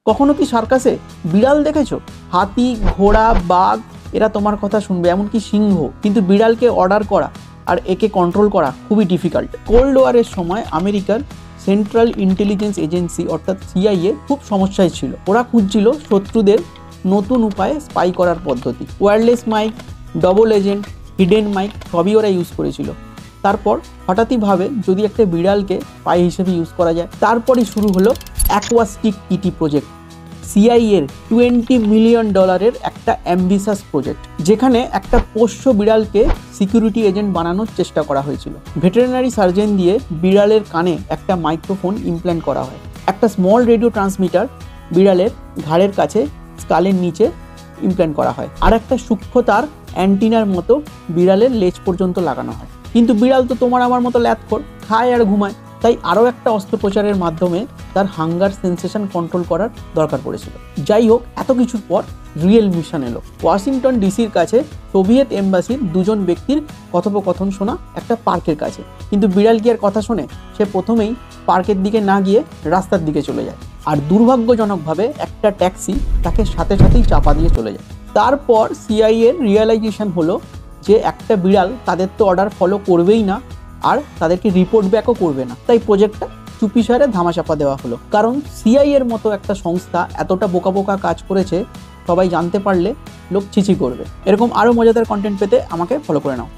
কখনো কি সার্কাসে বিড়াল দেখেছো? হাতি, ঘোড়া, বাঘ এরা তোমার কথা শুনবে, এমনকি সিংহ। কিন্তু বিড়ালকে অর্ডার করা আর একে কন্ট্রোল করা খুবই ডিফিকাল্ট। কোল্ড ওয়ারের সময় আমেরিকার সেন্ট্রাল ইন্টেলিজেন্স এজেন্সি অর্থাৎ সিআইএ খুব সমস্যায় ছিল। ওরা খুঁজছিল শত্রুদের নতুন উপায়ে স্পাই করার পদ্ধতি। Wireless mic, double agent, hidden mic সবই ওরা ইউজ করেছিল। তারপর হঠাৎই ভাবে যদি একটা বিড়ালকে স্পাই হিসেবে ইউজ করা যায়। তারপরই শুরু হলো অ্যাকোয়াস্টিক ইটি প্রজেক্ট, সিআইএর $20 মিলিয়ন একটা অ্যাম্বিশাস প্রজেক্ট, যেখানে একটা পোষ্য বিড়ালকে সিকিউরিটি এজেন্ট বানানোর চেষ্টা করা হয়েছিল। ভেটেরিনারি সার্জন দিয়ে বিড়ালের কানে একটা মাইক্রোফোন ইমপ্ল্যান্ট করা হয়। একটা স্মল রেডিও ট্রান্সমিটার বিড়ালের ঘাড়ের কাছে স্কালের নিচে ইমপ্ল্যান্ট করা হয়। আর একটা সূক্ষ্ম তার অ্যান্টিনার মতো বিড়ালের লেজ পর্যন্ত লাগানো হয়। কিন্তু বিড়াল তো তোমার আমার মতো ল্যাথখোর, খায় আর ঘুমায়। তাই আরও একটা অস্ত্রোপচারের মাধ্যমে তার হাঙ্গার সেন্সেশন কন্ট্রোল করার দরকার পড়েছিল। যাই হোক, এত কিছুর পর রিয়েল মিশন এলো। ওয়াশিংটন ডিসির কাছে সোভিয়েত এম্বাসির দুজন ব্যক্তির কথোপকথন শোনা একটা পার্কের কাছে। কিন্তু বিড়াল কি আর কথা শোনে? সে প্রথমেই পার্কের দিকে না গিয়ে রাস্তার দিকে চলে যায়। আর দুর্ভাগ্যজনকভাবে একটা ট্যাক্সি তাকে সাথে সাথেই চাপা দিয়ে চলে যায়। তারপর সিআইএর রিয়েলাইজেশন হলো যে একটা বিড়াল তাদের তো অর্ডার ফলো করবেই না, আর তাদেরকে রিপোর্ট ব্যাকও করবে না। তাই প্রজেক্টটা চুপিসারে ধামাচাপা দেওয়া হলো। কারণ সিআইএর মতো একটা সংস্থা এতটা বোকা বোকা কাজ করেছে, সবাই জানতে পারলে লোক ছিছি করবে। এরকম আরও মজাদার কন্টেন্ট পেতে আমাকে ফলো করে নাও।